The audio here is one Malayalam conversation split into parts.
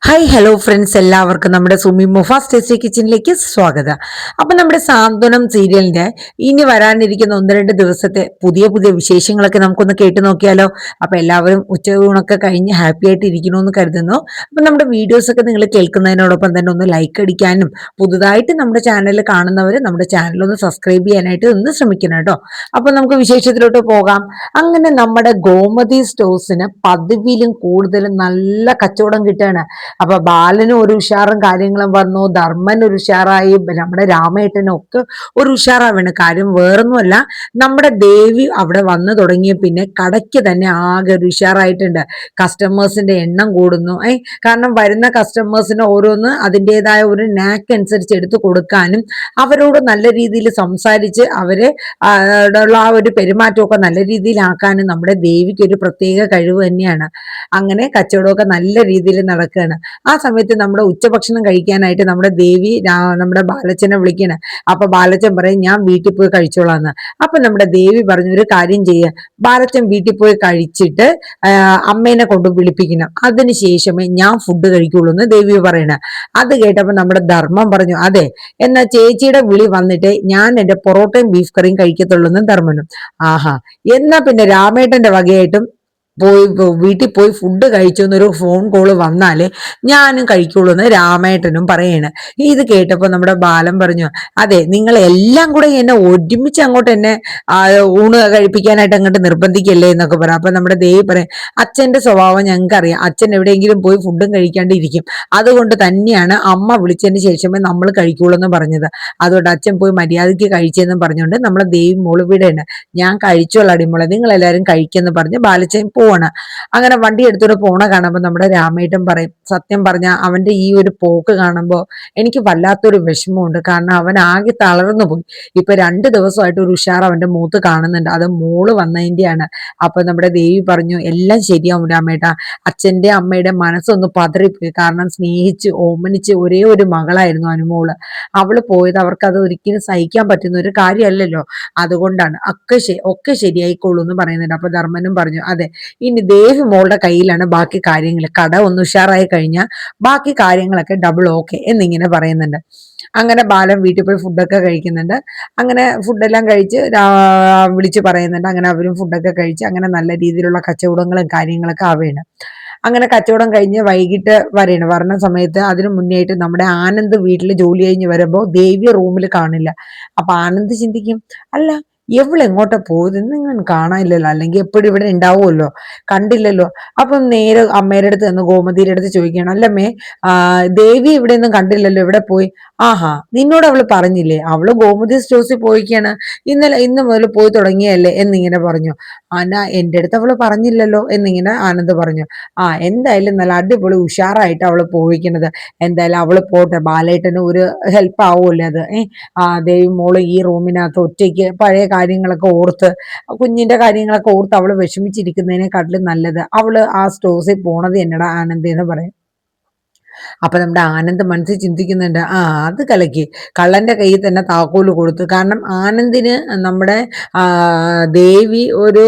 ഹായ് ഹലോ ഫ്രണ്ട്സ്, എല്ലാവർക്കും നമ്മുടെ സുമി മുഫാസ് ടേസ്റ്റി കിച്ചണിലേക്ക് സ്വാഗതം. അപ്പൊ നമ്മുടെ സാന്ത്വനം സീരിയലിന്റെ ഇനി വരാനിരിക്കുന്ന ഒന്ന് രണ്ട് ദിവസത്തെ പുതിയ പുതിയ വിശേഷങ്ങളൊക്കെ നമുക്കൊന്ന് കേട്ടു നോക്കിയാലോ. അപ്പൊ എല്ലാവരും ഉച്ചയൂണൊക്കെ കഴിഞ്ഞ് ഹാപ്പി ആയിട്ട് ഇരിക്കണമെന്ന് കരുതുന്നു. അപ്പൊ നമ്മുടെ വീഡിയോസ് ഒക്കെ നിങ്ങൾ കേൾക്കുന്നതിനോടൊപ്പം തന്നെ ഒന്ന് ലൈക്ക് അടിക്കാനും പുതുതായിട്ട് നമ്മുടെ ചാനൽ കാണുന്നവർ നമ്മുടെ ചാനൽ ഒന്ന് സബ്സ്ക്രൈബ് ചെയ്യാനായിട്ട് ഒന്ന് ശ്രമിക്കണം കേട്ടോ. അപ്പൊ നമുക്ക് വിശേഷത്തിലോട്ട് പോകാം. അങ്ങനെ നമ്മുടെ ഗോമതി സ്റ്റോഴ്സിന് പതിവിലും കൂടുതലും നല്ല കച്ചവടം കിട്ടുകയാണ്. അപ്പൊ ബാലനും ഒരു ഉഷാറും കാര്യങ്ങളും വന്നു, ധർമ്മൻ ഒരു ഉഷാറായി, നമ്മുടെ രാമേട്ടനും ഒക്കെ ഒരു ഉഷാറാവാണ്. കാര്യം വേറൊന്നുമല്ല, നമ്മുടെ ദേവി അവിടെ വന്നു തുടങ്ങിയ പിന്നെ കടയ്ക്ക് തന്നെ ആകെ ഒരു ഉഷാറായിട്ടുണ്ട്. കസ്റ്റമേഴ്സിന്റെ എണ്ണം കൂടുന്നു. കാരണം വരുന്ന കസ്റ്റമേഴ്സിന് ഓരോന്ന് അതിൻ്റെതായ ഒരു നാക്ക് അനുസരിച്ച് എടുത്തു കൊടുക്കാനും അവരോട് നല്ല രീതിയിൽ സംസാരിച്ച് അവര് ഉള്ള ആ ഒരു പെരുമാറ്റമൊക്കെ നല്ല രീതിയിലാക്കാനും നമ്മുടെ ദേവിക്ക് ഒരു പ്രത്യേക കഴിവ് തന്നെയാണ്. അങ്ങനെ കച്ചവടമൊക്കെ നല്ല രീതിയിൽ നടക്കുകയാണ്. ആ സമയത്ത് നമ്മുടെ ഉച്ചഭക്ഷണം കഴിക്കാനായിട്ട് നമ്മുടെ ദേവി നമ്മുടെ ബാലച്ചനെ വിളിക്കണേ. അപ്പൊ ബാലച്ചൻ പറയും, ഞാൻ വീട്ടിൽ പോയി കഴിച്ചോളാന്ന്. അപ്പൊ നമ്മുടെ ദേവി പറഞ്ഞു, ഒരു കാര്യം ചെയ്യ, ബാലച്ചൻ വീട്ടിൽ പോയി കഴിച്ചിട്ട് അമ്മേനെ കൊണ്ട് വിളിപ്പിക്കണം, അതിനുശേഷമേ ഞാൻ ഫുഡ് കഴിക്കുള്ളൂ എന്ന് ദേവി പറയണേ. അത് കേട്ടപ്പോ നമ്മുടെ ധർമ്മം പറഞ്ഞു, അതെ എന്നാ ചേച്ചിയുടെ വിളി വന്നിട്ട് ഞാൻ എന്റെ പൊറോട്ടയും ബീഫ് കറിയും കഴിക്കത്തുള്ളൂ എന്ന് ധർമ്മനും. ആഹാ, എന്നാ പിന്നെ രാമേട്ടന്റെ വകയായിട്ടും വീട്ടിൽ പോയി ഫുഡ് കഴിച്ചു എന്നൊരു ഫോൺ കോള് വന്നാല് ഞാനും കഴിക്കുള്ളൂ എന്ന് രാമേട്ടനും പറയണ്. ഇത് കേട്ടപ്പോ നമ്മുടെ ബാലൻ പറഞ്ഞു, അതെ നിങ്ങൾ എല്ലാം കൂടെ എന്നെ ഒരുമിച്ച് അങ്ങോട്ട് എന്നെ ഊണ് കഴിപ്പിക്കാനായിട്ട് അങ്ങോട്ട് നിർബന്ധിക്കല്ലേ എന്നൊക്കെ പറയാം. അപ്പൊ നമ്മുടെ ദേവി പറയും, അച്ഛന്റെ സ്വഭാവം ഞങ്ങൾക്കറിയാം, അച്ഛൻ എവിടെയെങ്കിലും പോയി ഫുഡും കഴിക്കാണ്ടിരിക്കും, അതുകൊണ്ട് തന്നെയാണ് അമ്മ വിളിച്ചതിന് ശേഷമേ നമ്മൾ കഴിക്കുള്ളൂ എന്ന് പറഞ്ഞത്. അതുകൊണ്ട് അച്ഛൻ പോയി മര്യാദയ്ക്ക് കഴിച്ചെന്നും പറഞ്ഞുകൊണ്ട് നമ്മളെ ദേവി മോള് വിടേണ്, ഞാൻ കഴിച്ചോളാം അടിമോളെ, നിങ്ങൾ എല്ലാവരും കഴിക്കെന്ന് പറഞ്ഞ് ബാലച്ചൻ പോവാണ്. അങ്ങനെ വണ്ടി എടുത്തോണ്ട് പോണ കാണുമ്പോൾ നമ്മുടെ രാമേട്ടൻ പറയും, സത്യം പറഞ്ഞ അവന്റെ ഈ ഒരു പോക്ക് കാണുമ്പോൾ എനിക്ക് വല്ലാത്തൊരു വിഷമമുണ്ട്. കാരണം അവൻ ആകെ തളർന്നു പോയി. ഇപ്പൊ 2 ദിവസമായിട്ട് ഒരു ഉഷാർ അവന്റെ മൂത്ത് കാണുന്നുണ്ട്, അത് മോള് വന്നതിന്റെയാണ്. അപ്പൊ നമ്മുടെ ദേവി പറഞ്ഞു, എല്ലാം ശരിയാവും രാമേട്ട, അച്ഛന്റെ അമ്മയുടെ മനസ്സൊന്ന് പതറിപ്പോയി. കാരണം സ്നേഹിച്ച് ഓമനിച്ച് ഒരേ ഒരു മകളായിരുന്നു അനുമോള്. അവള് പോയത് അവർക്ക് അത് ഒരിക്കലും സഹിക്കാൻ പറ്റുന്ന ഒരു കാര്യമല്ലല്ലോ, അതുകൊണ്ടാണ് ഒക്കെ ശരിയായിക്കോളൂ എന്ന് പറയുന്നുണ്ട്. അപ്പൊ ധർമ്മനും പറഞ്ഞു, അതെ ഇനി ദേവി മോളുടെ കയ്യിലാണ് ബാക്കി കാര്യങ്ങൾ, കട ഒന്ന് ഉഷാറായി കഴിഞ്ഞാൽ ബാക്കി കാര്യങ്ങളൊക്കെ ഡബിൾ ഓക്കെ എന്നിങ്ങനെ പറയുന്നുണ്ട്. അങ്ങനെ ബാലൻ വീട്ടിൽ പോയി ഫുഡൊക്കെ കഴിക്കുന്നുണ്ട്. അങ്ങനെ ഫുഡെല്ലാം കഴിച്ച് വിളിച്ച് പറയുന്നുണ്ട്. അങ്ങനെ അവരും ഫുഡൊക്കെ കഴിച്ച് അങ്ങനെ നല്ല രീതിയിലുള്ള കച്ചവടങ്ങളും കാര്യങ്ങളൊക്കെ ആവുകയാണ്. അങ്ങനെ കച്ചവടം കഴിഞ്ഞ് വൈകിട്ട് വരണ സമയത്ത് അതിനു മുന്നേയായിട്ട് നമ്മുടെ ആനന്ദ് വീട്ടിൽ ജോലി കഴിഞ്ഞ് വരുമ്പോൾ ദേവി റൂമിൽ കാണില്ല. അപ്പൊ ആനന്ദ് ചിന്തിക്കും, അല്ല എവളെങ്ങോട്ടാ പോയത്, നിങ്ങൾ കാണാനില്ലല്ലോ, അല്ലെങ്കിൽ എപ്പോഴും ഇവിടെ ഉണ്ടാവുമല്ലോ, കണ്ടില്ലല്ലോ. അപ്പം നേരെ അമ്മയുടെ അടുത്ത് നിന്ന് ഗോമതിയുടെ അടുത്ത് ചോദിക്കുകയാണ്, അല്ലമ്മേ ദേവി ഇവിടെ ഒന്നും കണ്ടില്ലല്ലോ, എവിടെ പോയി? ആഹാ, നിന്നോട് അവള് പറഞ്ഞില്ലേ, അവള് ഗോമതി സ്റ്റോഴ്സിൽ പോയിക്കാണ്, ഇന്ന് മുതൽ പോയി തുടങ്ങിയല്ലേ എന്നിങ്ങനെ പറഞ്ഞു. എന്റെ അടുത്ത് അവള് പറഞ്ഞില്ലല്ലോ എന്നിങ്ങനെ ആനന്ദ് പറഞ്ഞു. എന്തായാലും നല്ല അടിപൊളി ഉഷാറായിട്ട് അവള് പോയിക്കുന്നത്. എന്തായാലും അവള് പോട്ടെ, ബാലേട്ടന് ഒരു ഹെൽപ്പ് ആവുമല്ലേ അത്. ദേവി മോള് ഈ റൂമിനകത്ത് ഒറ്റയ്ക്ക് പഴയ കാര്യങ്ങളൊക്കെ ഓർത്ത്, കുഞ്ഞിന്റെ കാര്യങ്ങളൊക്കെ ഓർത്ത് അവള് വിഷമിച്ചിരിക്കുന്നതിനെക്കാട്ടിലും നല്ലത് അവള് ആ സ്റ്റോഴ്സിൽ പോണത് എന്നടാ ആനന്ദി എന്ന് പറയും. അപ്പൊ നമ്മുടെ ആനന്ദ് മനസ്സിൽ ചിന്തിക്കുന്നുണ്ട്, അത് കലക്കി, കള്ളന്റെ കയ്യിൽ തന്നെ താക്കോല് കൊടുത്തു. കാരണം ആനന്ദിന് നമ്മുടെ ദേവി ഒരു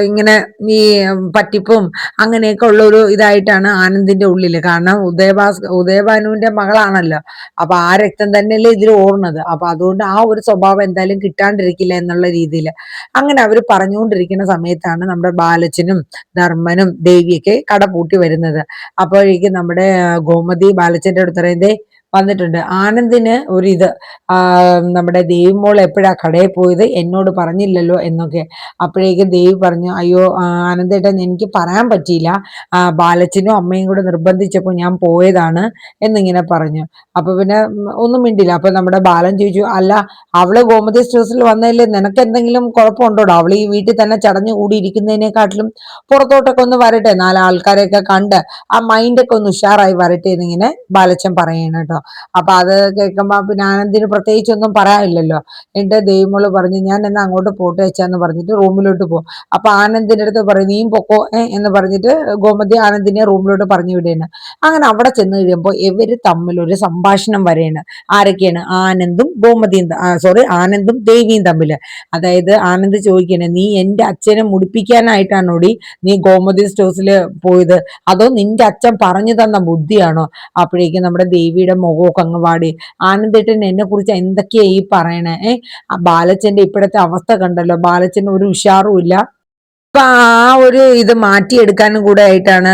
ഇങ്ങനെ ഈ പറ്റിപ്പും അങ്ങനെയൊക്കെ ഉള്ള ഒരു ഇതായിട്ടാണ് ആനന്ദിന്റെ ഉള്ളില്. കാരണം ഉദയഭാനുവിന്റെ മകളാണല്ലോ, അപ്പൊ ആ രക്തം തന്നെയല്ലേ ഇതിൽ ഓടുന്നത്. അപ്പൊ അതുകൊണ്ട് ആ ഒരു സ്വഭാവം എന്തായാലും കിട്ടാണ്ടിരിക്കില്ല എന്നുള്ള രീതിയിൽ അങ്ങനെ അവർ പറഞ്ഞുകൊണ്ടിരിക്കുന്ന സമയത്താണ് നമ്മുടെ ബാലച്ചനും ധർമ്മനും ദേവിയൊക്കെ കട പൂട്ടി വരുന്നത്. അപ്പോഴേക്കും നമ്മുടെ ഗോമതി ബാലച്ചന്റെ അടുത്ത് പറയുന്നേ വന്നിട്ടുണ്ട്, ആനന്ദിന് ഒരിത് നമ്മുടെ ദേവി മോൾ എപ്പോഴാ കടയിൽ പോയത് എന്നോട് പറഞ്ഞില്ലല്ലോ എന്നൊക്കെ. അപ്പോഴേക്കും ദേവി പറഞ്ഞു, അയ്യോ ആനന്ദേട്ടൻ എനിക്ക് പറയാൻ പറ്റിയില്ല, ബാലച്ചനും അമ്മയും കൂടെ നിർബന്ധിച്ചപ്പോൾ ഞാൻ പോയതാണ് എന്നിങ്ങനെ പറഞ്ഞു. അപ്പൊ പിന്നെ ഒന്നും മിണ്ടില്ല. അപ്പൊ നമ്മുടെ ബാലൻ ചോദിച്ചു, അല്ല അവള് ഗോമതി സ്റ്റേഴ്സിൽ വന്നതല്ലേ, നിനക്ക് എന്തെങ്കിലും കുഴപ്പമുണ്ടോടോ, അവള് ഈ വീട്ടിൽ തന്നെ ചടഞ്ഞു കൂടിയിരിക്കുന്നതിനെക്കാട്ടിലും പുറത്തോട്ടൊക്കെ ഒന്ന് വരട്ടെ, 4 ആൾക്കാരെയൊക്കെ കണ്ട് ആ മൈൻഡൊക്കെ ഒന്ന് ഉഷാറായി വരട്ടെ എന്നിങ്ങനെ ബാലച്ചൻ പറയണം കേട്ടോ. അപ്പൊ അത് കേൾക്കുമ്പോ പിന്നെ ആനന്ദിന് പ്രത്യേകിച്ചൊന്നും പറയാനില്ലല്ലോ. എന്റെ ദൈവമോള് പറഞ്ഞു ഞാൻ എന്നാ അങ്ങോട്ട് പോട്ടെ വെച്ചാന്ന് പറഞ്ഞിട്ട് റൂമിലോട്ട് പോകും. അപ്പൊ ആനന്ദിന്റെ അടുത്ത് പറയും നീയും പൊക്കോ എന്ന് പറഞ്ഞിട്ട് ഗോമതി ആനന്ദിനെ റൂമിലോട്ട് പറഞ്ഞു വിടുകയാണ്. അങ്ങനെ അവിടെ ചെന്ന് കഴിയുമ്പോൾ ഇവര് തമ്മിൽ ഒരു സംഭാഷണം വരെയാണ്. ആരൊക്കെയാണ്? ആനന്ദും ഗോമതിയും, സോറി, ആനന്ദും ദേവിയും തമ്മില്. അതായത് ആനന്ദ് ചോദിക്കണേ, നീ എന്റെ അച്ഛനെ മുടിപ്പിക്കാനായിട്ടാണോടി നീ ഗോമതി സ്റ്റോഴ്സിൽ പോയത്, അതോ നിന്റെ അച്ഛൻ പറഞ്ഞു തന്ന ബുദ്ധിയാണോ? അപ്പോഴേക്കും നമ്മുടെ ദേവിയുടെ മുഖമൊക്കെ അങ്ങ് വാടി. ആനന്ദേട്ടൻ എന്നെ കുറിച്ച് എന്തൊക്കെയാ ഈ പറയണേ? ആ ബാലച്ചന്റെ ഇപ്പോഴത്തെ അവസ്ഥ കണ്ടല്ലോ, ബാലച്ചന് ഒരു ഉഷാറും ഇല്ല. അപ്പൊ ആ ഒരു ഇത് മാറ്റിയെടുക്കാനും കൂടെ ആയിട്ടാണ്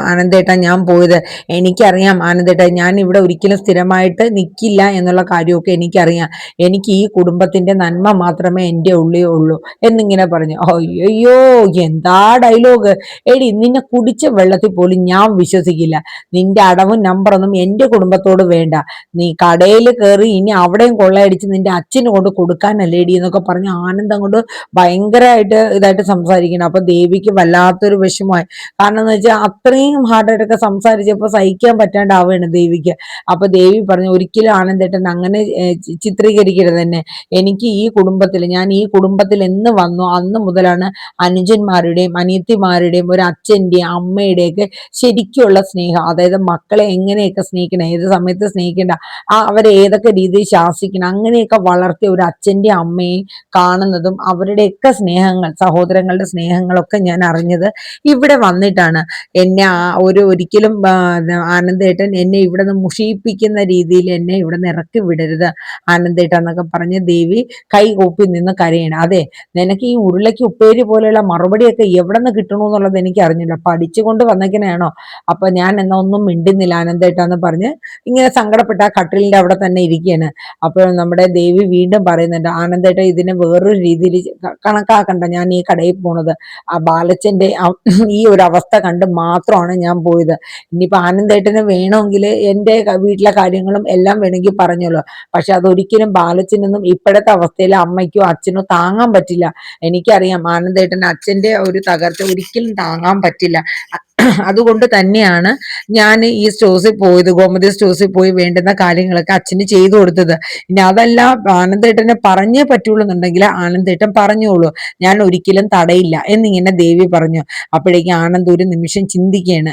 ആനന്ദേട്ട ഞാൻ പോയത്. എനിക്കറിയാം ആനന്ദേട്ട, ഞാൻ ഇവിടെ ഒരിക്കലും സ്ഥിരമായിട്ട് നിൽക്കില്ല എന്നുള്ള കാര്യമൊക്കെ എനിക്കറിയാം. എനിക്ക് ഈ കുടുംബത്തിന്റെ നന്മ മാത്രമേ എൻ്റെ ഉള്ളിൽ ഉള്ളൂ എന്നിങ്ങനെ പറഞ്ഞു. അയ്യോ, എന്താ ഡയലോഗ്! എടി, നിന്നെ കുടിച്ച വെള്ളത്തിൽ പോലും ഞാൻ വിശ്വസിക്കില്ല. നിന്റെ അടവും നമ്പറൊന്നും എൻ്റെ കുടുംബത്തോട് വേണ്ട. നീ കടയിൽ കയറി ഇനി അവിടെയും കൊള്ളയടിച്ച് നിന്റെ അച്ഛന് കൊണ്ട് കൊടുക്കാനല്ലേടി എന്നൊക്കെ പറഞ്ഞ് ആനന്ദം കൊണ്ട് ഭയങ്കരമായിട്ട് ഇതായിട്ട് സംസാരിക്കണം. അപ്പൊ ദേവിക്ക് വല്ലാത്തൊരു വിഷമമായി. കാരണം എന്ന് വെച്ചാൽ അത്രയും ഹാർഡായിട്ടൊക്കെ സംസാരിച്ചപ്പോൾ സഹിക്കാൻ പറ്റാണ്ടാവുകയാണ് ദേവിക്ക്. അപ്പൊ ദേവി പറഞ്ഞു, ഒരിക്കലും ആനന്ദേട്ടൻ അങ്ങനെ ചിത്രീകരിക്കരുത് തന്നെ. എനിക്ക് ഈ കുടുംബത്തിൽ, ഞാൻ ഈ കുടുംബത്തിൽ എന്ന് വന്നു അന്ന് മുതലാണ് അനുജന്മാരുടെയും അനിയത്തിമാരുടെയും ഒരു അച്ഛൻ്റെയും അമ്മയുടെയൊക്കെ ശരിക്കുള്ള സ്നേഹം. അതായത് മക്കളെ എങ്ങനെയൊക്കെ സ്നേഹിക്കണം, ഏത് സമയത്ത് സ്നേഹിക്കേണ്ട, അവരെ ഏതൊക്കെ രീതിയിൽ ശാസിക്കണം, അങ്ങനെയൊക്കെ വളർത്തിയ ഒരു അച്ഛൻ്റെയും അമ്മയും കാണുന്നതും അവരുടെയൊക്കെ സ്നേഹങ്ങൾ, സഹോദരങ്ങളുടെ സ്നേഹങ്ങളൊക്കെ ഞാൻ അറിഞ്ഞത് ഇവിടെ വന്നിട്ടാണ്. എന്നെ ഒരിക്കലും ആനന്ദേട്ടൻ എന്നെ ഇവിടെ നിന്ന് മുഷിയിപ്പിക്കുന്ന രീതിയിൽ എന്നെ ഇവിടെ നിന്ന് ഇറക്കി വിടരുത് ആനന്ദേട്ട എന്നൊക്കെ പറഞ്ഞ് ദേവി കൈ കൂപ്പി നിന്ന് കരയണം. അതെ, നിനക്ക് ഈ ഉരുളയ്ക്ക് ഉപ്പേരി പോലെയുള്ള മറുപടിയൊക്കെ എവിടെ നിന്ന് കിട്ടണു എന്നുള്ളത് എനിക്ക് അറിഞ്ഞില്ല, പഠിച്ചുകൊണ്ട് വന്നേക്കണേണോ? അപ്പൊ ഞാൻ എന്നാ ഒന്നും മിണ്ടുന്നില്ല ആനന്ദേട്ട എന്ന് പറഞ്ഞ് ഇങ്ങനെ സങ്കടപ്പെട്ട ആ കട്ടിലിന്റെ അവിടെ തന്നെ ഇരിക്കുകയാണ്. അപ്പോൾ നമ്മുടെ ദേവി വീണ്ടും പറയുന്നുണ്ട്, ആനന്ദേട്ട ഇതിനെ വേറൊരു രീതിയിൽ കണക്കാക്കണ്ട, ഞാൻ ഈ കടയിൽ പോണത് ആ ബാലച്ചന്റെ ഈ ഒരു അവസ്ഥ കണ്ട് മാത്രമാണ് ഞാൻ പോയത്. ഇനിയിപ്പോ ആനന്ദേട്ടന് വേണമെങ്കിൽ എൻ്റെ വീട്ടിലെ കാര്യങ്ങളും എല്ലാം വേണമെങ്കിൽ പറഞ്ഞല്ലോ, പക്ഷെ അതൊരിക്കലും ബാലച്ചനൊന്നും ഇപ്പോഴത്തെ അവസ്ഥയിൽ അമ്മയ്ക്കോ അച്ഛനോ താങ്ങാൻ പറ്റില്ല. എനിക്കറിയാം ആനന്ദേട്ടൻ അച്ഛന്റെ ഒരു തകർച്ച ഒരിക്കലും താങ്ങാൻ പറ്റില്ല. അതുകൊണ്ട് തന്നെയാണ് ഞാൻ ഈ സ്റ്റോഴ്സിൽ പോയത്, ഗോമതി സ്റ്റോഴ്സിൽ പോയി വേണ്ടുന്ന കാര്യങ്ങളൊക്കെ അച്ഛന് ചെയ്തു കൊടുത്തത്. ഇനി അതല്ല ആനന്ദേട്ടനെ പറഞ്ഞേ പറ്റുള്ളൂ എന്നുണ്ടെങ്കിൽ ആനന്ദേട്ടൻ പറഞ്ഞോളൂ, ഞാൻ ഒരിക്കലും തടയില്ല എന്നിങ്ങനെ ദേവി പറഞ്ഞു. അപ്പോഴേക്കും ആനന്ദ് ഒരു നിമിഷം ചിന്തിക്കുകയാണ്.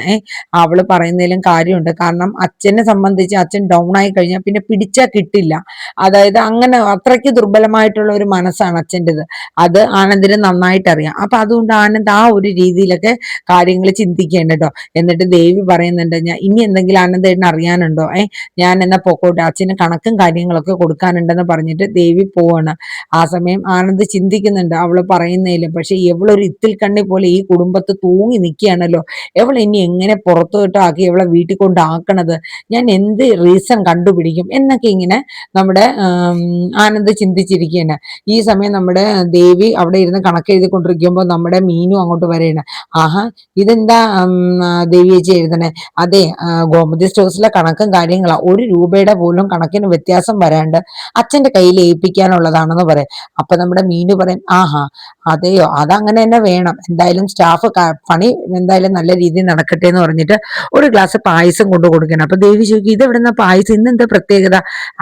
അവള് പറയുന്നതിലും കാര്യമുണ്ട്. കാരണം അച്ഛനെ സംബന്ധിച്ച് അച്ഛൻ ഡൗൺ ആയി കഴിഞ്ഞാൽ പിന്നെ പിടിച്ചാൽ കിട്ടില്ല. അതായത് അങ്ങനെ അത്രയ്ക്ക് ദുർബലമായിട്ടുള്ള ഒരു മനസ്സാണ് അച്ഛൻ്റെത്. അത് ആനന്ദിന് നന്നായിട്ട് അറിയാം. അപ്പൊ അതുകൊണ്ട് ആനന്ദ് ആ ഒരു രീതിയിലൊക്കെ കാര്യങ്ങൾ ചിന്തിക്കേണ്ട കേട്ടോ. എന്നിട്ട് ദേവി പറയുന്നുണ്ട്, ഞാൻ ഇനി എന്തെങ്കിലും ആനന്ദേട്ടന് അറിയാനുണ്ടോ? ഞാൻ എന്നാ പൊക്കോട്ടെ, അച്ഛന് കണക്കും കാര്യങ്ങളൊക്കെ കൊടുക്കാനുണ്ടെന്ന് പറഞ്ഞിട്ട് ദേവി പോവാണ്. ആ സമയം ആനന്ദ് ചിന്തിക്കുന്നുണ്ട് അവള് പറയുന്നതിലും. പക്ഷെ ഇവളൊരു ഇത്തിൽ കണ്ണി പോലെ ഈ കുടുംബത്ത് തൂങ്ങി നിൽക്കുകയാണല്ലോ, ഇവൾ ഇനി എങ്ങനെ പുറത്തോട്ടാക്കി ഇവളെ വീട്ടിൽ കൊണ്ടാക്കണത്, ഞാൻ എന്ത് റീസൺ കണ്ടുപിടിക്കും എന്നൊക്കെ ഇങ്ങനെ നമ്മുടെ ആനന്ദ് ചിന്തിച്ചിരിക്കുകയാണ്. ഈ സമയം നമ്മുടെ ദേവി അവിടെ ഇരുന്ന് കണക്ക് എഴുതിക്കൊണ്ടിരിക്കുമ്പോൾ നമ്മുടെ മീനു അങ്ങോട്ട് വരെയാണ്. ആഹാ, ഇതെന്താ ദേവി ചേച്ചി എഴുതണേ? അതെ, ഗോമതി സ്റ്റോഴ്സിലെ കണക്കും കാര്യങ്ങളാ, 1 രൂപയുടെ പോലും കണക്കിന് വ്യത്യാസം വരാണ്ട് അച്ഛന്റെ കയ്യിൽ ഏൽപ്പിക്കാനുള്ളതാണെന്ന് പറയാം. അപ്പൊ നമ്മുടെ മീനു പറയും, ആഹാ അതെയോ, അതങ്ങനെ തന്നെ വേണം, എന്തായാലും സ്റ്റാഫ് പണി എന്തായാലും നല്ല രീതിയിൽ നടക്കട്ടെ എന്ന് പറഞ്ഞിട്ട് ഒരു ഗ്ലാസ് പായസം കൊണ്ട് കൊടുക്കണം. അപ്പൊ ദേവി ചോദിക്കും, ഇത് എവിടുന്ന പായസം, ഇന്ന് എന്താ പ്രത്യേകത?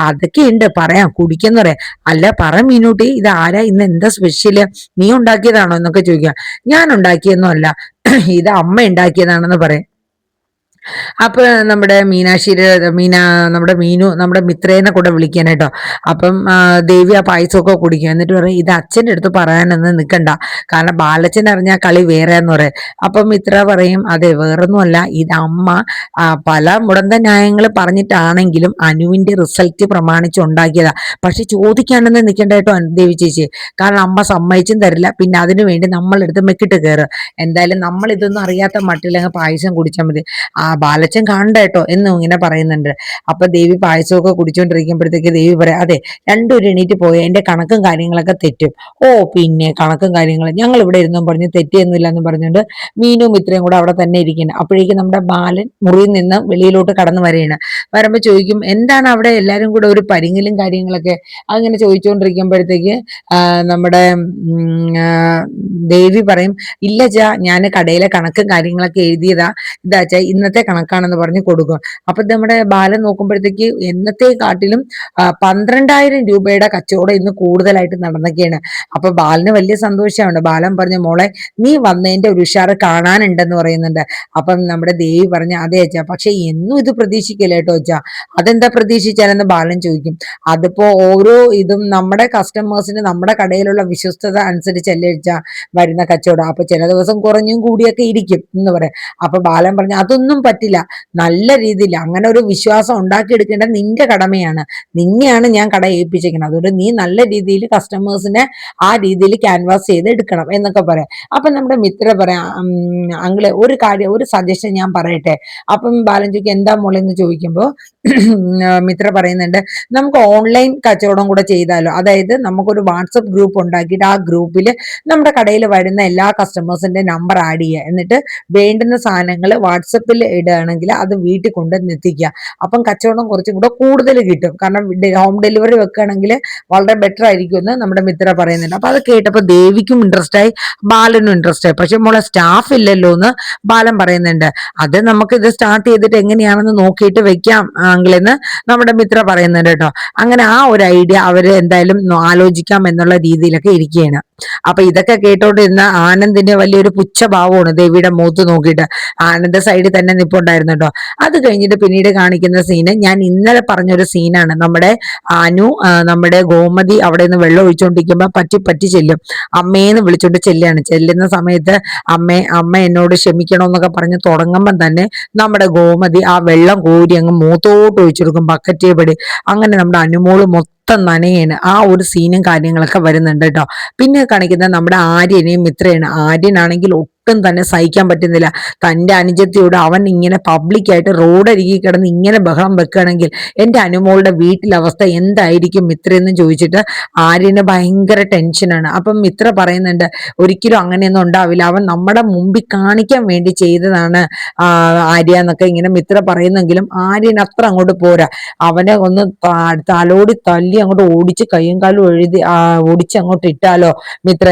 അതൊക്കെ ഉണ്ട്, പറയാം, കുടിക്കെന്ന് പറയാം. അല്ല പറ മീനൂട്ടി, ഇത് ആരാ, ഇന്ന് എന്താ സ്പെഷ്യല്, നീ ഉണ്ടാക്കിയതാണോ എന്നൊക്കെ ചോദിക്കാം. ഞാൻ ഉണ്ടാക്കിയൊന്നും അല്ല, ഇത് അമ്മ ഉണ്ടാക്കിയതാണെന്ന് പറയും. അപ്പൊ നമ്മുടെ നമ്മുടെ മീനു നമ്മുടെ മിത്രേനെ കൂടെ വിളിക്കാനായിട്ടോ. അപ്പം ദേവി ആ പായസമൊക്കെ കുടിക്കും. എന്നിട്ട് പറയും, ഇത് അച്ഛൻ്റെ അടുത്ത് പറയാനൊന്നും നിൽക്കണ്ട, കാരണം ബാലച്ചൻ അറിഞ്ഞാൽ കളി വേറെ എന്ന് പറയും. അപ്പം മിത്ര പറയും, അതെ, വേറൊന്നുമല്ല, ഇത് അമ്മ പല മുടന്ത ന്യായങ്ങൾ പറഞ്ഞിട്ടാണെങ്കിലും അനുവിന്റെ റിസൾട്ട് പ്രമാണിച്ച് ഉണ്ടാക്കിയതാ. പക്ഷെ ചോദിക്കാണ്ടെന്ന് നിൽക്കണ്ട കേട്ടോ ദേവി ചേച്ചി, കാരണം അമ്മ സമ്മതിച്ചും തരില്ല, പിന്നെ അതിനു വേണ്ടി നമ്മളെടുത്ത് മെക്കിട്ട് കയറുക. എന്തായാലും നമ്മൾ ഇതൊന്നും അറിയാത്ത മട്ടിലങ്ങ് പായസം കുടിച്ചാൽ മതി, ബാലച്ചൻ കാണണ്ട കേട്ടോ എന്നും ഇങ്ങനെ പറയുന്നുണ്ട്. അപ്പൊ ദേവി പായസമൊക്കെ കുടിച്ചോണ്ടിരിക്കുമ്പോഴത്തേക്ക് ദേവി പറയാം, അതെ, രണ്ടുപേരും എണീറ്റ് പോയി എന്റെ കണക്കും കാര്യങ്ങളൊക്കെ തെറ്റും. ഓ പിന്നെ കണക്കും കാര്യങ്ങളും ഞങ്ങൾ ഇവിടെ ഇരുന്നും പറഞ്ഞ് തെറ്റിയൊന്നുമില്ല എന്ന് പറഞ്ഞുകൊണ്ട് മീനും ഇത്രയും കൂടെ അവിടെ തന്നെ ഇരിക്കുന്നത്. അപ്പോഴേക്കും നമ്മുടെ ബാലൻ മുറിയിൽ നിന്ന് വെളിയിലോട്ട് കടന്നു വരികയാണ്. വരുമ്പോ ചോദിക്കും, എന്താണ് അവിടെ എല്ലാരും കൂടെ ഒരു പരിങ്ങലും കാര്യങ്ങളൊക്കെ, അങ്ങനെ ചോദിച്ചുകൊണ്ടിരിക്കുമ്പോഴത്തേക്ക് നമ്മുടെ ദേവി പറയും, ഇല്ല ചാ, ഞാൻ കടയിലെ കണക്കും കാര്യങ്ങളൊക്കെ എഴുതിയതാ, ഇതാച്ചാ ഇന്നത്തെ കണക്കാണെന്ന് പറഞ്ഞ് കൊടുക്കും. അപ്പൊ നമ്മുടെ ബാലൻ നോക്കുമ്പോഴത്തേക്ക് എന്നത്തെക്കാട്ടിലും 12,000 രൂപയുടെ കച്ചവടം ഇന്ന് കൂടുതലായിട്ട് നടന്നൊക്കെയാണ്. അപ്പൊ ബാലന് വലിയ സന്തോഷമുണ്ട്. ബാലൻ പറഞ്ഞു, മോളെ നീ വന്നതിന്റെ ഒരു ഉഷാറ് കാണാനുണ്ടെന്ന് പറയുന്നുണ്ട്. അപ്പം നമ്മുടെ ദേവി പറഞ്ഞ, അതെ അച്ഛാ, പക്ഷെ എന്നും ഇത് പ്രതീക്ഷിക്കല്ലേ കേട്ടോ അച്ഛാ. അതെന്താ പ്രതീക്ഷിച്ചാലെന്ന് ബാലൻ ചോദിക്കും. അതിപ്പോ ഓരോ ഇതും നമ്മുടെ കസ്റ്റമേഴ്സിന് നമ്മുടെ കടയിലുള്ള വിശ്വസ്തത അനുസരിച്ചല്ലേ അച്ഛാ വരുന്ന കച്ചവടം. അപ്പൊ ചില ദിവസം കുറഞ്ഞും കൂടിയൊക്കെ ഇരിക്കും എന്ന് പറയാം. അപ്പൊ ബാലൻ പറഞ്ഞു, അതൊന്നും പറ്റില്ല, നല്ല രീതിയിൽ അങ്ങനെ ഒരു വിശ്വാസം ഉണ്ടാക്കിയെടുക്കേണ്ടത് നിന്റെ കടമയാണ്, നിന്നെയാണ് ഞാൻ കട ഏൽപ്പിച്ചിരിക്കുന്നത്, അതുകൊണ്ട് നീ നല്ല രീതിയിൽ കസ്റ്റമേഴ്സിനെ ആ രീതിയിൽ ക്യാൻവാസ് ചെയ്ത് എടുക്കണം എന്നൊക്കെ പറയാം. അപ്പൊ നമ്മുടെ മിത്ര പറയാം, അങ്കിളെ ഒരു കാര്യം, ഒരു സജഷൻ ഞാൻ പറയട്ടെ. അപ്പം ബാലൻ ചോദിക്കും, എന്താ മോളെ എന്ന് ചോദിക്കുമ്പോൾ മിത്ര പറയുന്നുണ്ട്, നമുക്ക് ഓൺലൈൻ കച്ചവടം കൂടെ ചെയ്താലോ. അതായത് നമുക്കൊരു വാട്സപ്പ് ഗ്രൂപ്പ് ഉണ്ടാക്കിയിട്ട് ആ ഗ്രൂപ്പിൽ നമ്മുടെ കടയിൽ വരുന്ന എല്ലാ കസ്റ്റമേഴ്സിന്റെ നമ്പർ ആഡ് ചെയ്യുക, എന്നിട്ട് വേണ്ടുന്ന സാധനങ്ങൾ വാട്സപ്പിൽ ഇടുകയാണെങ്കിൽ അത് വീട്ടിൽ കൊണ്ടുവന്ന് എത്തിക്കുക. അപ്പം കച്ചവടം കുറച്ചും കൂടെ കൂടുതൽ കിട്ടും. കാരണം ഹോം ഡെലിവറി വെക്കുകയാണെങ്കിൽ വളരെ ബെറ്റർ ആയിരിക്കും എന്ന് നമ്മുടെ മിത്ര പറയുന്നുണ്ട്. അപ്പൊ അത് കേട്ടപ്പോൾ ദേവിക്കും ഇൻട്രസ്റ്റ് ആയി, ബാലനും ഇൻട്രസ്റ്റ് ആയി. പക്ഷെ മോളെ സ്റ്റാഫ് ഇല്ലല്ലോ എന്ന് ബാലൻ പറയുന്നുണ്ട്. അത് നമുക്ക് ഇത് സ്റ്റാർട്ട് ചെയ്തിട്ട് എങ്ങനെയാണെന്ന് നോക്കിയിട്ട് വെക്കാം ആങ്കിളെന്ന് നമ്മുടെ മിത്ര പറയുന്നുണ്ട് കേട്ടോ. അങ്ങനെ ആ ഒരു ഐഡിയ അവര് എന്തായാലും ആലോചിക്കാം എന്നുള്ള രീതിയിലൊക്കെ ഇരിക്കുകയാണ്. അപ്പൊ ഇതൊക്കെ കേട്ടോണ്ടിരുന്ന ആനന്ദിന് വലിയൊരു പുച്ഛഭാവമാണ് ദേവിയുടെ മുഖത്ത് നോക്കിയിട്ട്. ആനന്ദ സൈഡിൽ തന്നെ നിപ്പുണ്ടായിരുന്നു കേട്ടോ. അത് കഴിഞ്ഞിട്ട് പിന്നീട് കാണിക്കുന്ന സീന് ഞാൻ ഇന്നലെ പറഞ്ഞൊരു സീനാണ്. നമ്മുടെ അനു നമ്മുടെ ഗോമതി അവിടെ നിന്ന് വെള്ളം ഒഴിച്ചുകൊണ്ടിരിക്കുമ്പോ പറ്റി ചെല്ലും, അമ്മേന്ന് വിളിച്ചോണ്ട് ചെല്ലുകയാണ്. ചെല്ലുന്ന സമയത്ത് അമ്മ എന്നോട് ക്ഷമിക്കണമെന്നൊക്കെ പറഞ്ഞ് തുടങ്ങുമ്പം തന്നെ നമ്മുടെ ഗോമതി ആ വെള്ളം കോരി അങ്ങ് മൂത്തോട്ട് ഒഴിച്ചെടുക്കും, ബക്കറ്റേ പടി. അങ്ങനെ നമ്മുടെ അനുമോള് മൊത്തം നനയാണ്. ആ ഒരു സീനും കാര്യങ്ങളൊക്കെ വരുന്നുണ്ട് കേട്ടോ. പിന്നെ കാണിക്കുന്നത് നമ്മുടെ ആര്യനെയും മിത്രയാണ്. ആര്യനാണെങ്കിൽ ഒട്ടും തന്നെ സഹിക്കാൻ പറ്റുന്നില്ല. തന്റെ അനുജത്തിയോട് അവൻ ഇങ്ങനെ പബ്ലിക്കായിട്ട് റോഡരികി കിടന്ന് ഇങ്ങനെ ബഹളം വെക്കുകയാണെങ്കിൽ എന്റെ അനുമോളുടെ വീട്ടിലെ അവസ്ഥ എന്തായിരിക്കും മിത്ര എന്ന് ചോദിച്ചിട്ട് ആര്യന് ഭയങ്കര ടെൻഷനാണ്. അപ്പം മിത്ര പറയുന്നുണ്ട്, ഒരിക്കലും അങ്ങനെയൊന്നും ഉണ്ടാവില്ല, അവൻ നമ്മുടെ മുമ്പിൽ കാണിക്കാൻ വേണ്ടി ചെയ്തതാണ് ആര്യ എന്നൊക്കെ ഇങ്ങനെ മിത്ര പറയുന്നെങ്കിലും ആര്യൻ അത്ര അങ്ങോട്ട് പോരാ. അവനെ ഒന്ന് തലോടി തല്ലി അങ്ങോട്ട് ഓടിച്ച് കയ്യും കാലും ഓടിച്ച് അങ്ങോട്ട് ഇട്ടാലോ മിത്ര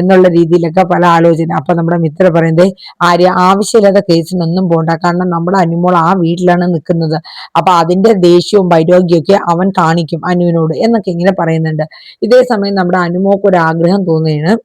എന്നുള്ള രീതിയിലൊക്കെ പല ആലോചന. അപ്പൊ നമ്മുടെ മിത്ര പറയുന്നത്, ആര്യ ആവശ്യമില്ലാത്ത കേസിനൊന്നും പോണ്ട, കാരണം നമ്മുടെ അനുമോൾ ആ വീട്ടിലാണ് നിൽക്കുന്നത്, അപ്പൊ അതിന്റെ ദേഷ്യവും വൈരോഗ്യമൊക്കെ അവൻ കാണിക്കും അനുവിനോട് എന്നൊക്കെ ഇങ്ങനെ പറയുന്നുണ്ട്. ഇതേ സമയം നമ്മുടെ അനുമോക്ക് ഒരു ആഗ്രഹം തോന്നുകയാണ്,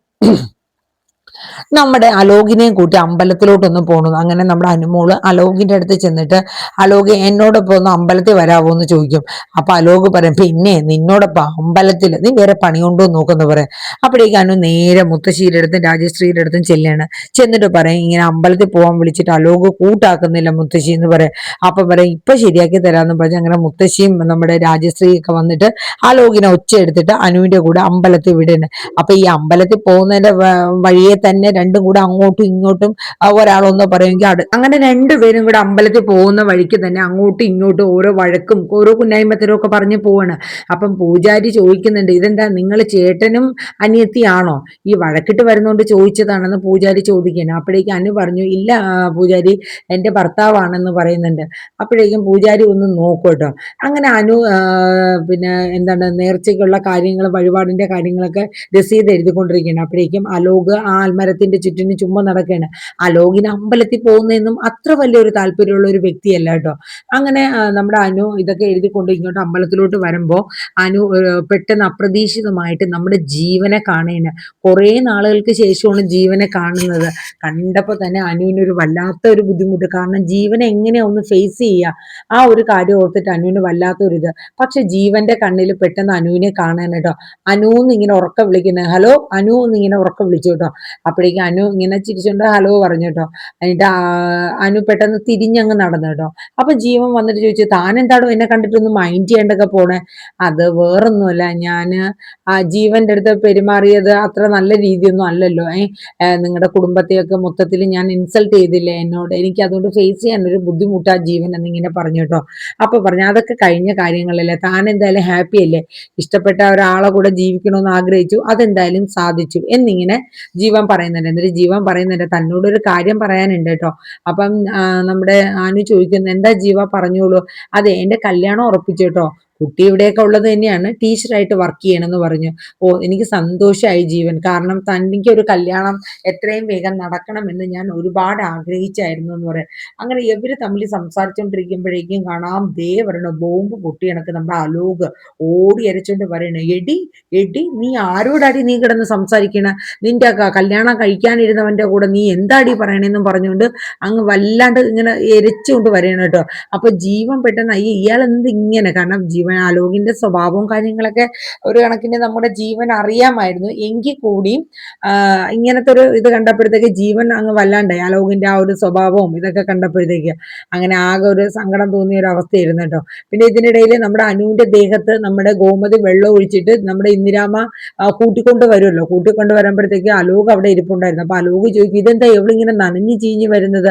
നമ്മുടെ അലോകിനെയും കൂട്ടി അമ്പലത്തിലോട്ടൊന്ന് പോകണം. അങ്ങനെ നമ്മുടെ അനുമോള് അലോകിന്റെ അടുത്ത് ചെന്നിട്ട്, അലോക് എന്നോടൊപ്പം ഒന്ന് അമ്പലത്തിൽ വരാവോ എന്ന് ചോദിക്കും. അപ്പൊ അലോക് പറയും, പിന്നെ നിന്നോടൊപ്പം അമ്പലത്തിൽ നീ വേറെ പണിയുണ്ടോ നോക്കുന്നു പറയാം. അപ്പോഴേക്കും അനു നേരെ മുത്തശ്ശിയുടെ അടുത്തും രാജശ്രീയുടെ അടുത്തും ചെല്ലാണ്. ചെന്നിട്ട് പറയും, ഇങ്ങനെ അമ്പലത്തിൽ പോകാൻ വിളിച്ചിട്ട് അലോക് കൂട്ടാക്കുന്നില്ല മുത്തശ്ശി എന്ന് പറയും. അപ്പൊ പറയും, ഇപ്പൊ ശരിയാക്കി തരാമെന്ന് പറഞ്ഞ് അങ്ങനെ മുത്തശ്ശിയും നമ്മുടെ രാജശ്രീ ഒക്കെ വന്നിട്ട് അലോകിനെ ഒച്ച എടുത്തിട്ട് അനുവിന്റെ കൂടെ അമ്പലത്തിൽ വിടുന്നു. അപ്പൊ ഈ അമ്പലത്തിൽ പോകുന്നതിന്റെ വഴിയെ തന്നെ രണ്ടും കൂടെ അങ്ങോട്ടും ഇങ്ങോട്ടും ഒരാളൊന്ന് പറയുമെങ്കിൽ അങ്ങനെ രണ്ടുപേരും കൂടെ അമ്പലത്തിൽ പോകുന്ന വഴിക്ക് തന്നെ അങ്ങോട്ടും ഇങ്ങോട്ടും ഓരോ വഴക്കും ഓരോ കുന്നായ്മത്തരും ഒക്കെ പറഞ്ഞ് പോവാണ്. അപ്പം പൂജാരി ചോദിക്കുന്നുണ്ട്, ഇതെന്താ നിങ്ങൾ ചേട്ടനും അനിയത്തിയാണോ, ഈ വഴക്കിട്ട് വരുന്നോണ്ട് ചോദിച്ചതാണെന്ന് പൂജാരി ചോദിക്കണം. അപ്പോഴേക്കും അനു പറഞ്ഞു, ഇല്ല പൂജാരി, എന്റെ ഭർത്താവാണെന്ന് പറയുന്നുണ്ട്. അപ്പോഴേക്കും പൂജാരി ഒന്ന് നോക്കും കേട്ടോ. അങ്ങനെ അനു പിന്നെ എന്താണ് നേർച്ചയ്ക്കുള്ള കാര്യങ്ങൾ വഴിപാടിന്റെ കാര്യങ്ങളൊക്കെ രസീത് എഴുതിക്കൊണ്ടിരിക്കുകയാണ്. അപ്പോഴേക്കും അലോക് ആ ആൽമരത്തിന്റെ ചുറ്റിനും ചുമ്മാ നടക്കുകയാണ്. അലോകിന് അമ്പലത്തിൽ പോകുന്നതെന്നും അത്ര വലിയൊരു താല്പര്യമുള്ള ഒരു വ്യക്തിയല്ല കേട്ടോ. അങ്ങനെ നമ്മുടെ അനു ഇതൊക്കെ എഴുതിക്കൊണ്ട് ഇങ്ങോട്ട് അമ്പലത്തിലോട്ട് വരുമ്പോൾ അനു പെട്ടെന്ന് അപ്രതീക്ഷിതമായിട്ട് നമ്മുടെ ജീവനെ കാണുകയാണ്. കുറേ നാളുകൾക്ക് ശേഷമാണ് ജീവനെ കാണുന്നത്. കണ്ടപ്പോൾ തന്നെ അനുവിനൊരു വല്ലാത്ത ഒരു ബുദ്ധിമുട്ട്, കാരണം ജീവനെ എങ്ങനെയാ ഒന്ന് ഫേസ് ചെയ്യുക, ആ ഒരു കാര്യം ഓർത്തിട്ട് അനുവിന് വല്ലാത്തൊരിത്. പക്ഷെ ജീവന്റെ കണ്ണിൽ പെട്ടെന്ന് അനുവിനെ കാണാൻ കേട്ടോ. അനു എന്ന് ഇങ്ങനെ ഉറക്കം വിളിക്കുന്നത്, ഹലോ അനു എന്ന് ഇങ്ങനെ ഉറക്കം വിളിച്ചു കേട്ടോ. അപ്പോഴേക്കും അനു ഇങ്ങനെ ചിരിച്ചോണ്ട് ഹലോ പറഞ്ഞു കേട്ടോ. എന്നിട്ട് അനു പെട്ടെന്ന് തിരിഞ്ഞങ്ങ് നടന്നു കേട്ടോ. അപ്പൊ ജീവൻ വന്നിട്ട് ചോദിച്ചു, താൻ എന്താണോ എന്നെ കണ്ടിട്ടൊന്ന് മൈൻഡ് ചെയ്യേണ്ടൊക്കെ പോണേ. അത് വേറൊന്നുമല്ല, ഞാന് ജീവന്റെ അടുത്ത് പെരുമാറിയത് അത്ര നല്ല രീതിയൊന്നും അല്ലല്ലോ. നിങ്ങളുടെ കുടുംബത്തെയൊക്കെ മൊത്തത്തിൽ ഞാൻ ഇൻസൾട്ട് ചെയ്തില്ലേ എന്നോട്, എനിക്ക് അതുകൊണ്ട് ഫേസ് ചെയ്യാൻ ഒരു ബുദ്ധിമുട്ടാ ജീവൻ എന്നിങ്ങനെ പറഞ്ഞു കേട്ടോ. അപ്പൊ പറഞ്ഞു, അതൊക്കെ കഴിഞ്ഞ കാര്യങ്ങളല്ലേ, താൻ എന്തായാലും ഹാപ്പി അല്ലേ, ഇഷ്ടപ്പെട്ട ഒരാളെ കൂടെ ജീവിക്കണമെന്ന് ആഗ്രഹിച്ചു, അതെന്തായാലും സാധിച്ചു എന്നിങ്ങനെ ജീവൻ പറയുന്നുണ്ട്. എന്നിട്ട് ജീവൻ പറയുന്നുണ്ട്, തന്നോടൊരു കാര്യം പറയാനുണ്ട് കേട്ടോ. അപ്പം നമ്മുടെ അനു ചോദിക്കുന്നു, എന്താ ജീവ പറഞ്ഞോളൂ. അതെ, എന്റെ കല്യാണം ഉറപ്പിച്ചു കേട്ടോ, കുട്ടി ഇവിടെയൊക്കെ ഉള്ളത് തന്നെയാണ്, ടീച്ചറായിട്ട് വർക്ക് ചെയ്യണമെന്ന് പറഞ്ഞു. ഓ, എനിക്ക് സന്തോഷമായി ജീവൻ, കാരണം തനിക്ക് ഒരു കല്യാണം എത്രയും വേഗം നടക്കണമെന്ന് ഞാൻ ഒരുപാട് ആഗ്രഹിച്ചായിരുന്നു എന്ന് പറയാം. അങ്ങനെ ഇവര് തമ്മിൽ സംസാരിച്ചുകൊണ്ടിരിക്കുമ്പോഴേക്കും കാണാം, ദേ പറയണ ബോംബ് പൊട്ടി കണക്ക് നമ്മുടെ അലോക് ഓടി അരച്ചോണ്ട് പറയണ, എടി എടി നീ ആരോടാടി നീ കിടന്ന് സംസാരിക്കണ, നിന്റെ കല്യാണം കഴിക്കാനിരുന്നവന്റെ കൂടെ നീ എന്താടി പറയണെന്നും പറഞ്ഞുകൊണ്ട് അങ്ങ് വല്ലാണ്ട് ഇങ്ങനെ എരച്ചുകൊണ്ട് വരണം കേട്ടോ. അപ്പൊ ജീവൻ പെട്ടെന്ന് അയ്യ ഇയാൾ എന്ത് ഇങ്ങനെ, കാരണം ജീവൻ ആലോകിന്റെ സ്വഭാവവും കാര്യങ്ങളൊക്കെ ഒരു കണക്കിന് നമ്മുടെ ജീവൻ അറിയാമായിരുന്നു എങ്കിൽ കൂടിയും ഇങ്ങനത്തെ ഒരു ഇത് കണ്ടപ്പോഴത്തേക്ക് ജീവൻ അങ്ങ് വല്ലാണ്ടായി, ആലോകിന്റെ ആ ഒരു സ്വഭാവവും ഇതൊക്കെ കണ്ടപ്പോഴത്തേക്ക് അങ്ങനെ ആകെ ഒരു സങ്കടം തോന്നിയ ഒരു അവസ്ഥയായിരുന്നു കേട്ടോ. പിന്നെ ഇതിനിടയിൽ നമ്മുടെ അനുവിന്റെ ദേഹത്ത് നമ്മുടെ ഗോമതി വെള്ളം ഒഴിച്ചിട്ട് നമ്മുടെ ഇന്ദിരാമ കൂട്ടിക്കൊണ്ട് വരുമല്ലോ, കൂട്ടിക്കൊണ്ട് വരുമ്പോഴത്തേക്ക് അലോക് അവിടെ ഇരിപ്പുണ്ടായിരുന്നു. അപ്പൊ അലോക് ചോദിക്കും, ഇതെന്താ എവളിങ്ങനെ നനഞ്ഞു ചീഞ്ഞ് വരുന്നത്?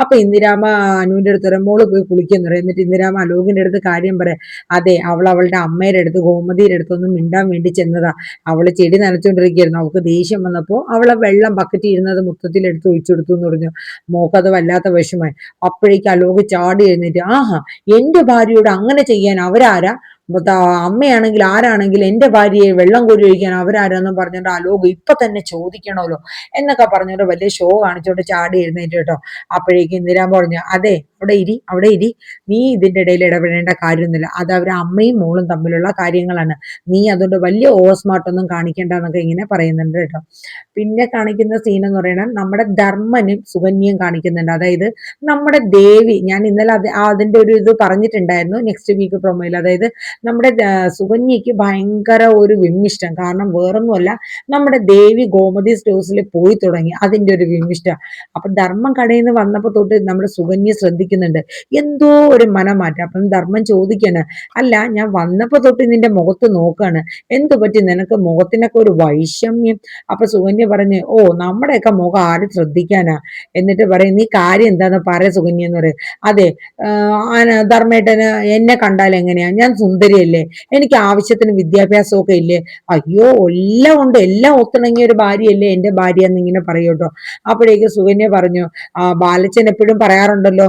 അപ്പൊ ഇന്ദിരാമ അനുവിന്റെ അടുത്ത് പറയാം, മോള് പോയി കുളിക്കുന്നു പറയും. എന്നിട്ട് ഇന്ദിരാമ അലോകിന്റെ അടുത്ത് കാര്യം പറയാം, അതെ അവൾ അവളുടെ അമ്മയുടെ അടുത്ത് ഗോമതിയുടെ അടുത്തൊന്നും മിണ്ടാൻ വേണ്ടി ചെന്നതാ, അവള് ചെടി നനച്ചോണ്ടിരിക്കുകയായിരുന്നു, അവൾക്ക് ദേഷ്യം വന്നപ്പോ അവളെ വെള്ളം ബക്കറ്റ് ഇരുന്നത് മൊത്തത്തിൽ എടുത്ത് ഒഴിച്ചു കൊടുത്തു എന്ന് പറഞ്ഞു. മോക്കത് വല്ലാത്ത വിഷമായി. അപ്പോഴേക്ക് അലോക് ചാടി എഴുന്നേറ്റ്, ആഹാ എന്റെ ഭാര്യയോട് അങ്ങനെ ചെയ്യാൻ അവരാരാ, അമ്മയാണെങ്കിൽ ആരാണെങ്കിൽ എന്റെ ഭാര്യയെ വെള്ളം കോരി ഒഴിക്കാൻ അവരാരെന്നും പറഞ്ഞോണ്ട് അലോക് ഇപ്പൊ തന്നെ ചോദിക്കണമല്ലോ എന്നൊക്കെ പറഞ്ഞോണ്ട് വലിയ ഷോ കാണിച്ചോണ്ട് ചാടി എഴുന്നേറ്റ് കേട്ടോ. അപ്പോഴേക്കും ഇന്ദിരാൻ പറഞ്ഞു, അതെ അവിടെ ഇരി, അവിടെ ഇരി, നീ ഇതിന്റെ ഇടയിൽ ഇടപെടേണ്ട കാര്യമൊന്നുമില്ല, അത് അവരെ അമ്മയും മോളും തമ്മിലുള്ള കാര്യങ്ങളാണ്, നീ അതുകൊണ്ട് വലിയ ഓവർ സ്മാർട്ട് ഒന്നും കാണിക്കേണ്ട എന്നൊക്കെ ഇങ്ങനെ പറയുന്നുണ്ട് കേട്ടോ. പിന്നെ കാണിക്കുന്ന സീൻ എന്ന് പറയുന്നത് നമ്മുടെ ധർമ്മനും സുകന്യയും കാണിക്കുന്നുണ്ട്. അതായത് നമ്മുടെ ദേവി, ഞാൻ ഇന്നലെ അതിന്റെ ഒരു ഇത് പറഞ്ഞിട്ടുണ്ടായിരുന്നു നെക്സ്റ്റ് വീക്ക് പ്രൊമോയിൽ. അതായത് നമ്മുടെ സുകന്യക്ക് ഭയങ്കര ഒരു വിമ്മിഷ്ടം, കാരണം വേറൊന്നുമല്ല, നമ്മുടെ ദേവി ഗോമതി സ്റ്റോഴ്സിൽ പോയി തുടങ്ങി, അതിന്റെ ഒരു വിമ്മിഷ്ടം. അപ്പൊ ധർമ്മം കടയിൽ നിന്ന് വന്നപ്പോ തൊട്ട് നമ്മുടെ സുകന്യ ശ്രദ്ധിക്കുന്നുണ്ട് എന്തോ ഒരു മനമാറ്റം. അപ്പം ധർമ്മം ചോദിക്കാണ്, അല്ല ഞാൻ വന്നപ്പോ തൊട്ട് നിന്റെ മുഖത്ത് നോക്കാണ്, എന്തു പറ്റി നിനക്ക് മുഖത്തിനൊക്കെ ഒരു വൈഷമ്യം? അപ്പൊ സുകന്യ പറഞ്ഞ്, ഓ നമ്മുടെയൊക്കെ മുഖം ആരും ശ്രദ്ധിക്കാനാ. എന്നിട്ട് പറയും, നീ കാര്യം എന്താന്ന് പറയ സുകന്യ എന്ന് പറയും. അതെ ധർമ്മേട്ടന് എന്നെ കണ്ടാൽ എങ്ങനെയാ, ഞാൻ സുന്ദരിയല്ലേ, എനിക്ക് ആവശ്യത്തിന് വിദ്യാഭ്യാസമൊക്കെ ഇല്ലേ, അയ്യോ എല്ലാം ഉണ്ട്, എല്ലാം ഒത്തിണങ്ങിയ ഒരു ഭാര്യയല്ലേ എന്റെ ഭാര്യ എന്നിങ്ങനെ പറയൂട്ടോ. അപ്പോഴേക്ക് സുകന്യ പറഞ്ഞു, ബാലച്ചൻ എപ്പോഴും പറയാറുണ്ടല്ലോ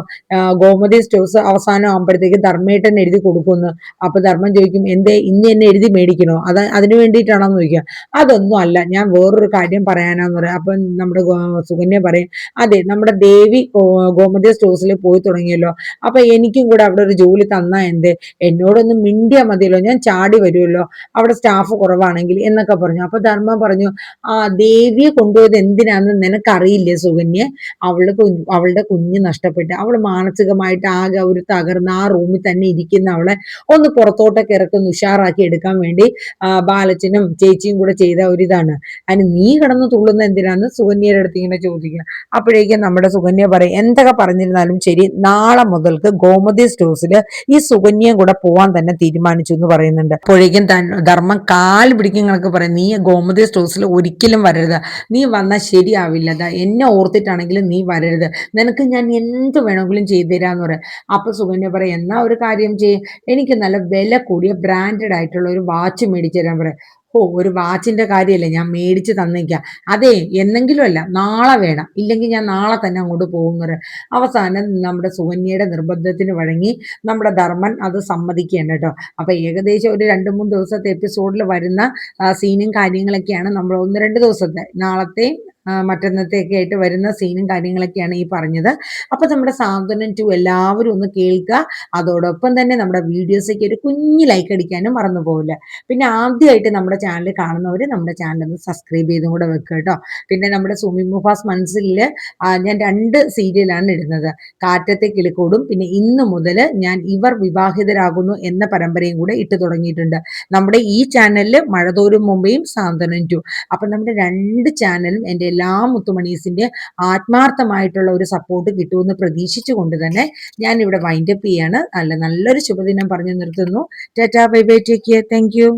ഗോമതി സ്റ്റോഴ്സ് അവസാനം ആകുമ്പോഴത്തേക്ക് ധർമ്മേട്ടൻ എഴുതി കൊടുക്കുന്നു. അപ്പൊ ധർമ്മം ചോദിക്കും, എന്തേ ഇന്ന് എന്നെ എഴുതി മേടിക്കണോ, അതിനു വേണ്ടിയിട്ടാണോന്ന് ചോദിക്കുക. അതൊന്നും അല്ല, ഞാൻ വേറൊരു കാര്യം പറയാനാന്ന് പറയാം. അപ്പൊ നമ്മുടെ സുകന്യ പറയും, അതെ നമ്മുടെ ദേവി ഗോമതി സ്റ്റോഴ്സിൽ പോയി തുടങ്ങിയല്ലോ, അപ്പൊ എനിക്കും കൂടെ അവിടെ ഒരു ജോലി തന്നാ എന്തേ, എന്നോടൊന്ന് മിണ്ടിയാ മതിയല്ലോ, ഞാൻ ചാടി വരുമല്ലോ അവിടെ സ്റ്റാഫ് കുറവാണെങ്കിൽ എന്നൊക്കെ പറഞ്ഞു. അപ്പൊ ധർമ്മ പറഞ്ഞു, ദേവിയെ കൊണ്ടുപോയത് എന്തിനാന്ന് നിനക്കറിയില്ലേ സുകന്യ, അവളുടെ കുഞ്ഞ് നഷ്ടപ്പെട്ട് അവൾ മാനസികമായിട്ട് ആകെ ഒരു തകർന്ന് ആ റൂമിൽ തന്നെ ഇരിക്കുന്ന അവളെ ഒന്ന് പുറത്തോട്ടൊക്കെ ഇറക്കി ഉഷാറാക്കി എടുക്കാൻ വേണ്ടി ബാലച്ചനും ചേച്ചിയും കൂടെ ചെയ്ത ഒരിതാണ്. അതിന് നീ കിടന്ന് തുള്ളുന്ന എന്തിനാന്ന് സുകന്യയുടെ അടുത്ത് ഇങ്ങനെ ചോദിക്കുക. അപ്പോഴേക്കും നമ്മുടെ സുകന്യ പറയും, എന്തൊക്കെ പറഞ്ഞിരുന്നാലും ശരി, നാളെ മുതൽക്ക് ഗോമതി സ്റ്റോഴ്സിൽ ഈ സുകന്യയും കൂടെ പോവാൻ തന്നെ തീരുമാനിച്ചു എന്ന് പറയുന്നുണ്ട്. അപ്പോഴേക്കും ധർമ്മം കാൽ പിടിക്കുന്നൊക്കെ പറയും, നീ ഗോമതി സ്റ്റോഴ്സിൽ ഒരിക്കലും വരരുത്, നീ വന്നാൽ ശരിയാവില്ല, എന്നെ ഓർത്തിട്ടാണെങ്കിലും നീ വരരുത്, നിനക്ക് ഞാൻ എന്ത് വേണമെങ്കിലും ചെയ്തു തരാന്ന് പറയാം. അപ്പൊ സുകന്യ പറയാം, എന്നാ ഒരു കാര്യം ചെയ്യും, എനിക്ക് നല്ല വില കൂടിയ ബ്രാൻഡഡ് ആയിട്ടുള്ള ഒരു വാച്ച് മേടിച്ചു തരാൻ പറയാം. ഓ, ഒരു വാച്ചിന്റെ കാര്യമല്ലേ, ഞാൻ മേടിച്ച് തന്നേക്കാം, അതെ എന്നെങ്കിലും അല്ല നാളെ വേണം, ഇല്ലെങ്കിൽ ഞാൻ നാളെ തന്നെ അങ്ങോട്ട് പോകുന്ന പറയാം. അവസാനം നമ്മുടെ സുകന്യയുടെ നിർബന്ധത്തിന് വഴങ്ങി നമ്മുടെ ധർമ്മൻ അത് സമ്മതിക്കുകയാണ് കേട്ടോ. അപ്പൊ ഏകദേശം ഒരു 2-3 ദിവസത്തെ എപ്പിസോഡിൽ വരുന്ന സീനും കാര്യങ്ങളൊക്കെയാണ് നമ്മൾ 1-2 ദിവസത്തെ നാളത്തെ മറ്റന്നത്തേക്ക് ആയിട്ട് വരുന്ന സീനും കാര്യങ്ങളൊക്കെയാണ് ഈ പറഞ്ഞത്. അപ്പൊ നമ്മുടെ സാന്ത്വനം 2 എല്ലാവരും ഒന്ന് കേൾക്കുക. അതോടൊപ്പം തന്നെ നമ്മുടെ വീഡിയോസൊക്കെ ഒരു കുഞ്ഞു ലൈക്ക് അടിക്കാനും മറന്നു പോകില്ല. പിന്നെ ആദ്യമായിട്ട് നമ്മുടെ ചാനൽ കാണുന്നവർ നമ്മുടെ ചാനൽ ഒന്ന് സബ്സ്ക്രൈബ് ചെയ്തും കൂടെ വെക്കുക കേട്ടോ. പിന്നെ നമ്മുടെ സുമി മുഫാസ് മനസ്സിൽ ഞാൻ 2 സീരിയലാണ് ഇടുന്നത്, കാറ്റത്തെ കിളിക്കൂടും, പിന്നെ ഇന്ന് മുതൽ ഞാൻ ഇവർ വിവാഹിതരാകുന്നു എന്ന പരമ്പരയും കൂടെ ഇട്ട് തുടങ്ങിയിട്ടുണ്ട്. നമ്മുടെ ഈ ചാനലിൽ മഴതോരും മുമ്പേയും സാന്ത്വനം 2. അപ്പൊ നമ്മുടെ 2 ചാനലും എൻ്റെ എല്ലാ മുത്തുമണീസിന്റെ ആത്മാർത്ഥമായിട്ടുള്ള ഒരു സപ്പോർട്ട് കിട്ടുമെന്ന് പ്രതീക്ഷിച്ചുകൊണ്ട് തന്നെ ഞാൻ ഇവിടെ വൈൻഡപ്പ് ചെയ്യാണ്. നല്ലൊരു ശുഭദിനം പറഞ്ഞു നിർത്തുന്നു. Tata, bye bye, take care, thank you.